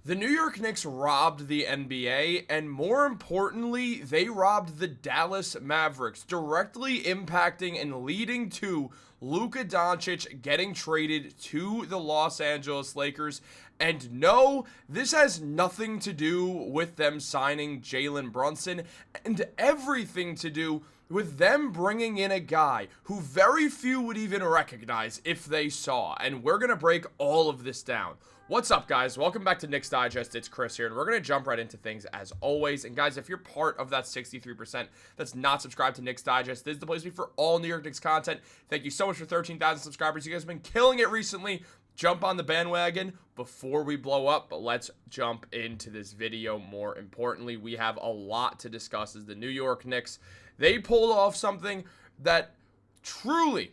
The New York Knicks robbed the NBA, and more importantly, they robbed the Dallas Mavericks, directly impacting and leading to Luka Doncic getting traded to the Los Angeles Lakers. And no, this has nothing to do with them signing Jalen Brunson, and everything to do with them bringing in a guy who very few would even recognize if they saw. And we're going to break all of this down. What's up, guys? Welcome back to Knicks Digest. It's Chris here, and we're going to jump right into things as always. And guys, if you're part of that 63% that's not subscribed to Knicks Digest, this is the place to be for all New York Knicks content. Thank you so much for 13,000 subscribers. You guys have been killing it recently. Jump on the bandwagon before we blow up, but let's jump into this video. More importantly, we have a lot to discuss as the New York Knicks, they pulled off something that truly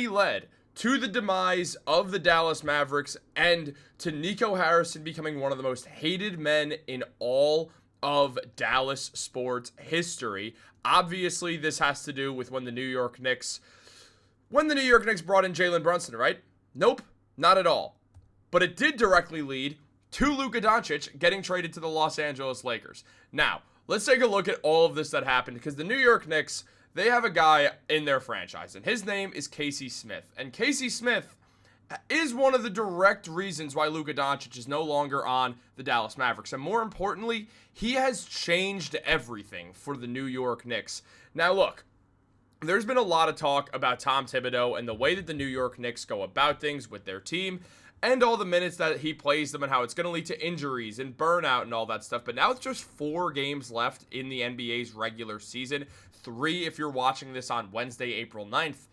led to the demise of the Dallas Mavericks and to Nico Harrison becoming one of the most hated men in all of Dallas sports history. Obviously, this has to do with when the New York Knicks brought in Jalen Brunson, right? Nope, not at all. But it did directly lead to Luka Doncic getting traded to the Los Angeles Lakers. Now, let's take a look at all of this that happened, because the New York Knicks, they have a guy in their franchise, and his name is Casey Smith. And Casey Smith is one of the direct reasons why Luka Doncic is no longer on the Dallas Mavericks. And more importantly, he has changed everything for the New York Knicks. Now, look, there's been a lot of talk about Tom Thibodeau and the way that the New York Knicks go about things with their team and all the minutes that he plays them and how it's going to lead to injuries and burnout and all that stuff. But now it's just 4 games left in the NBA's regular season. 3 if you're watching this on Wednesday, April 9th.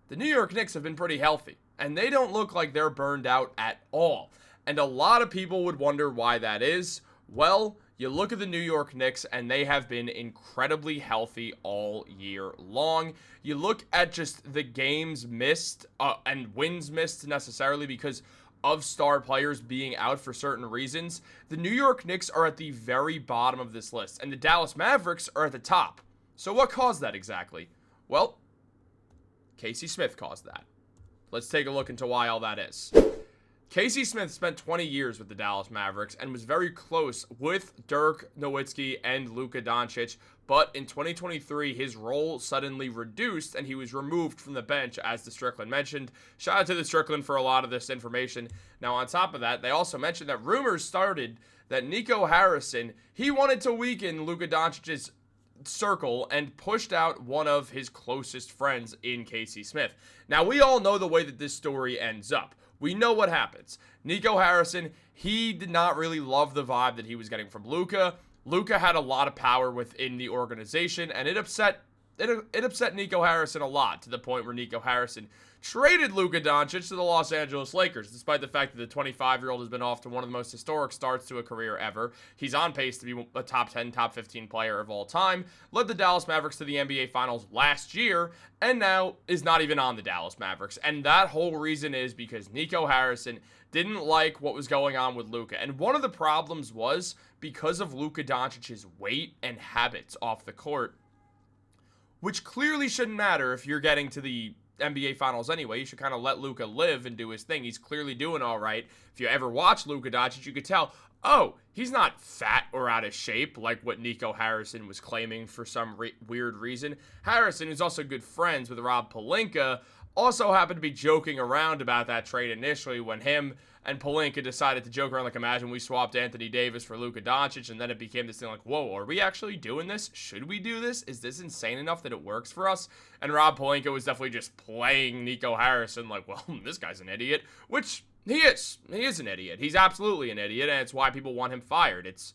The New York Knicks have been pretty healthy, and they don't look like they're burned out at all. And a lot of people would wonder why that is. Well, you look at the New York Knicks, and they have been incredibly healthy all year long. You look at just the games missed and wins missed necessarily because of star players being out for certain reasons. The New York Knicks are at the very bottom of this list, and the Dallas Mavericks are at the top. So what caused that exactly? Well, Casey Smith caused that. Let's take a look into why all that is. Casey Smith spent 20 years with the Dallas Mavericks and was very close with Dirk Nowitzki and Luka Doncic, but in 2023, his role suddenly reduced and he was removed from the bench, as the Strickland mentioned. Shout out to the Strickland for a lot of this information. Now, on top of that, they also mentioned that rumors started that Nico Harrison, he wanted to weaken Luka Doncic's circle and pushed out one of his closest friends in Casey Smith. Now, we all know the way that this story ends up. We know what happens. Nico Harrison, he did not really love the vibe that he was getting from Luka. Luka had a lot of power within the organization, and it upset Nico Harrison a lot, to the point where Nico Harrison traded Luka Doncic to the Los Angeles Lakers, despite the fact that the 25-year-old has been off to one of the most historic starts to a career ever. He's on pace to be a top 10, top 15 player of all time, led the Dallas Mavericks to the NBA Finals last year, and now is not even on the Dallas Mavericks. And that whole reason is because Nico Harrison didn't like what was going on with Luka. And one of the problems was because of Luka Doncic's weight and habits off the court, which clearly shouldn't matter if you're getting to the NBA Finals anyway. You should kind of let Luka live and do his thing. He's clearly doing all right. If you ever watch Luka Doncic, you could tell, oh, he's not fat or out of shape like what Nico Harrison was claiming for some weird reason. Harrison, who's also good friends with Rob Pelinka, also happened to be joking around about that trade initially when him and Pelinka decided to joke around like, imagine we swapped Anthony Davis for Luka Doncic, and then it became this thing like, whoa, are we actually doing this? Should we do this? Is this insane enough that it works for us? And Rob Pelinka was definitely just playing Nico Harrison like, well, this guy's an idiot, which he is. He is an idiot. He's absolutely an idiot, and it's why people want him fired. It's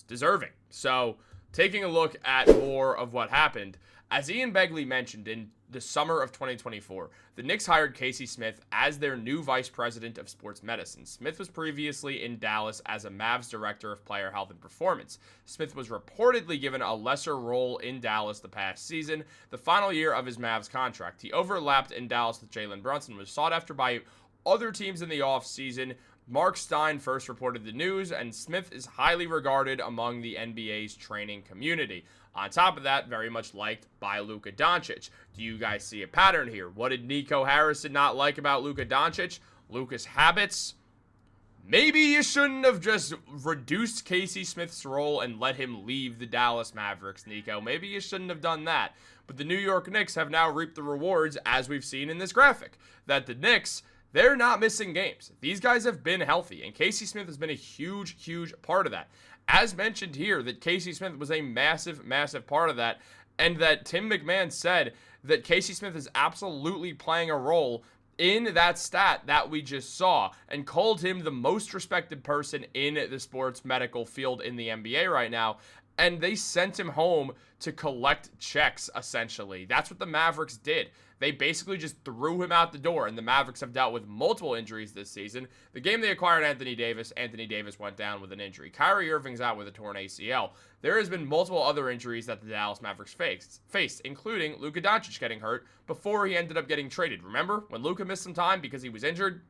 deserving. So, taking a look at more of what happened, as Ian Begley mentioned in the summer of 2024, the Knicks hired Casey Smith as their new vice president of sports medicine. Smith was previously in Dallas as a Mavs director of player health and performance. Smith was reportedly given a lesser role in Dallas the past season, the final year of his Mavs contract. He overlapped in Dallas with Jalen Brunson, was sought after by other teams in the offseason. Mark Stein first reported the news, and Smith is highly regarded among the NBA's training community. On top of that, very much liked by Luka Doncic. Do you guys see a pattern here? What did Nico Harrison not like about Luka Doncic? Luka's habits. maybe you shouldn't have just reduced Casey Smith's role and let him leave the Dallas Mavericks, Nico. Maybe you shouldn't have done that. But the New York Knicks have now reaped the rewards, as we've seen in this graphic, that the Knicks, they're not missing games. These guys have been healthy, and Casey Smith has been a huge, huge part of that. As mentioned here, that Casey Smith was a massive, massive part of that, and that Tim McMahon said that Casey Smith is absolutely playing a role in that stat that we just saw, and called him the most respected person in the sports medical field in the NBA right now. And they sent him home to collect checks, essentially. That's what the Mavericks did. They basically just threw him out the door, and the Mavericks have dealt with multiple injuries this season. The game they acquired Anthony Davis went down with an injury. Kyrie Irving's out with a torn ACL. There has been multiple other injuries that the Dallas Mavericks faced, including Luka Doncic getting hurt before he ended up getting traded. Remember when Luka missed some time because he was injured?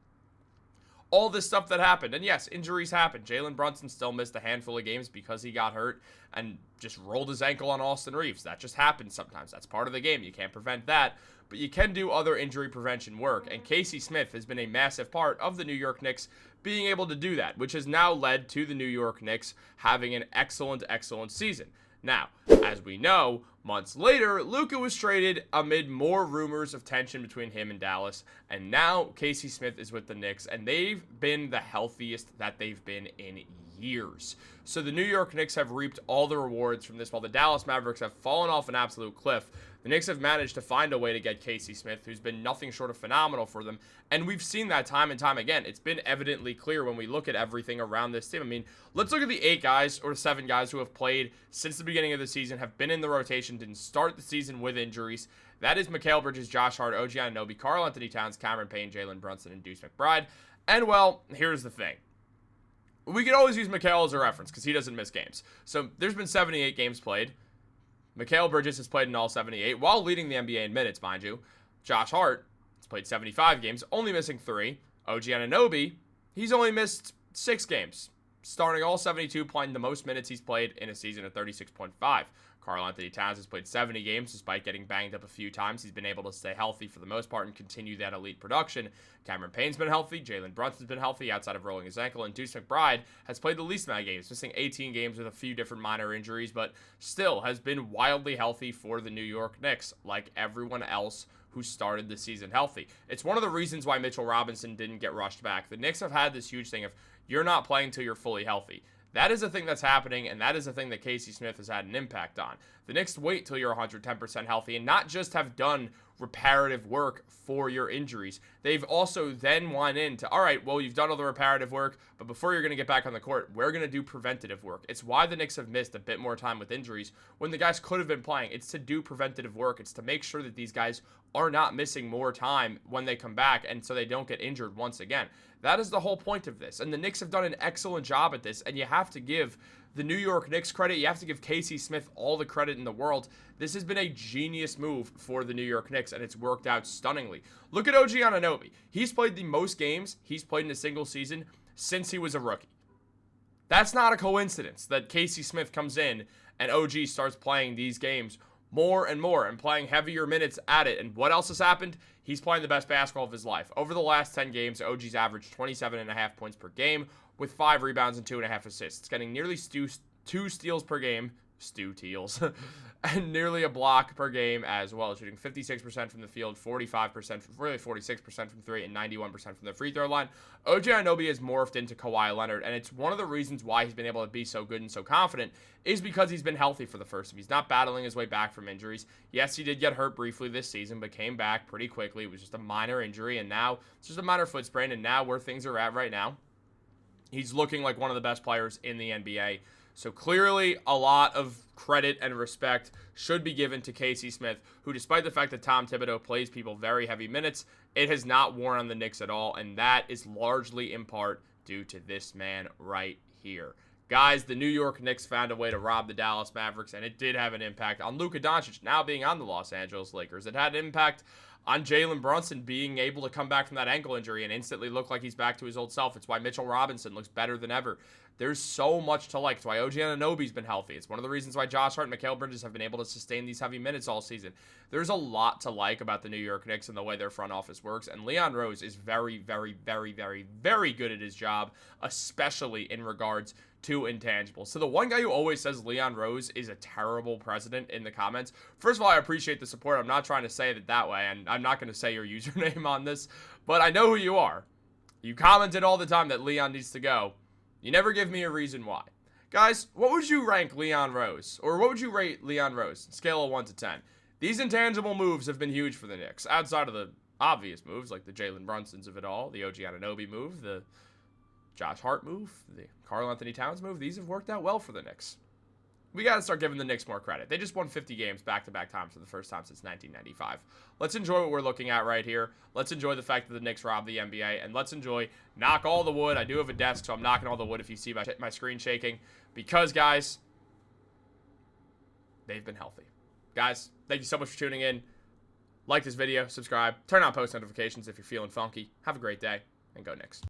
All this stuff that happened. And yes, injuries happen. Jalen Brunson still missed a handful of games because he got hurt and just rolled his ankle on Austin Reeves. That just happens sometimes. That's part of the game. You can't prevent that. But you can do other injury prevention work. And Casey Smith has been a massive part of the New York Knicks being able to do that, which has now led to the New York Knicks having an excellent, excellent season. Now, as we know, months later, Luka was traded amid more rumors of tension between him and Dallas, and now Casey Smith is with the Knicks, and they've been the healthiest that they've been in years. So the New York Knicks have reaped all the rewards from this, while the Dallas Mavericks have fallen off an absolute cliff. The Knicks have managed to find a way to get Casey Smith, who's been nothing short of phenomenal for them, and we've seen that time and time again. It's been evidently clear when we look at everything around this team. I mean, let's look at the 8 guys or 7 guys who have played since the beginning of the season, have been in the rotation, didn't start the season with injuries. That is Mikal Bridges, Josh Hart, OG Anunoby, Karl-Anthony Towns, Cameron Payne, Jalen Brunson, and Deuce McBride. And, well, here's the thing. We could always use Mikal as a reference because he doesn't miss games. So there's been 78 games played. Mikal Bridges has played in all 78 while leading the NBA in minutes, mind you. Josh Hart has played 75 games, only missing 3. OG Anunoby, he's only missed 6 games, starting all 72, playing the most minutes he's played in a season at 36.5. Karl-Anthony Towns has played 70 games despite getting banged up a few times. He's been able to stay healthy for the most part and continue that elite production. Cameron Payne's been healthy. Jalen Brunson's been healthy outside of rolling his ankle. And Deuce McBride has played the least amount of games, missing 18 games with a few different minor injuries, but still has been wildly healthy for the New York Knicks, like everyone else who started the season healthy. It's one of the reasons why Mitchell Robinson didn't get rushed back. The Knicks have had this huge thing of you're not playing until you're fully healthy. That is a thing that's happening, and that is a thing that Casey Smith has had an impact on. The Knicks wait till you're 110% healthy and not just have done reparative work for your injuries. They've also then went into, all right, well, you've done all the reparative work, but before you're going to get back on the court, we're going to do preventative work. It's why the Knicks have missed a bit more time with injuries when the guys could have been playing. It's to do preventative work. It's to make sure that these guys are not missing more time when they come back and so they don't get injured once again. That is the whole point of this. And the Knicks have done an excellent job at this, and you have to give the New York Knicks credit. You have to give Casey Smith all the credit in the world. This has been a genius move for the New York Knicks, and it's worked out stunningly. Look at OG Anunoby. He's played the most games he's played in a single season since he was a rookie. That's not a coincidence that Casey Smith comes in and OG starts playing these games more and more and playing heavier minutes at it. And what else has happened? He's playing the best basketball of his life. Over the last 10 games, OG's averaged 27.5 points per game with 5 rebounds and 2.5 assists. It's getting nearly 2 steals per game. Stu Teals. And nearly a block per game as well, shooting 56% from the field, 46% from 3, and 91% from the free throw line. OG Anunoby has morphed into Kawhi Leonard, and it's one of the reasons why he's been able to be so good and so confident is because he's been healthy for the first time. He's not battling his way back from injuries. Yes, he did get hurt briefly this season, but came back pretty quickly. It was just a minor injury, and now it's just a minor foot sprain, and now where things are at right now, he's looking like one of the best players in the NBA. So clearly, a lot of credit and respect should be given to Casey Smith, who, despite the fact that Tom Thibodeau plays people very heavy minutes, it has not worn on the Knicks at all, and that is largely in part due to this man right here. Guys, the New York Knicks found a way to rob the Dallas Mavericks, and it did have an impact on Luka Doncic now being on the Los Angeles Lakers. It had an impact on Jalen Brunson being able to come back from that ankle injury and instantly look like he's back to his old self. It's why Mitchell Robinson looks better than ever. There's so much to like. It's why OG Anunoby's been healthy. It's one of the reasons why Josh Hart and Mikal Bridges have been able to sustain these heavy minutes all season. There's a lot to like about the New York Knicks and the way their front office works. And Leon Rose is very, very, very, very, very good at his job, especially in regards to intangibles. So the one guy who always says Leon Rose is a terrible president in the comments, first of all, I appreciate the support. I'm not trying to say it that way, and I'm not going to say your username on this, but I know who you are. You commented all the time that Leon needs to go. You never give me a reason why. Guys, what would you rank Leon Rose? Or what would you rate Leon Rose? Scale of 1 to 10. These intangible moves have been huge for the Knicks. Outside of the obvious moves, like the Jalen Brunsons of it all, the OG Anunoby move, the Josh Hart move, the Karl-Anthony Towns move, these have worked out well for the Knicks. We got to start giving the Knicks more credit. They just won 50 games back-to-back times for the first time since 1995. Let's enjoy what we're looking at right here. Let's enjoy the fact that the Knicks robbed the NBA, and let's enjoy, knock all the wood. I do have a desk, so I'm knocking all the wood if you see my screen shaking. Because, guys, they've been healthy. Guys, thank you so much for tuning in. Like this video, subscribe, turn on post notifications if you're feeling funky. Have a great day, and go Knicks.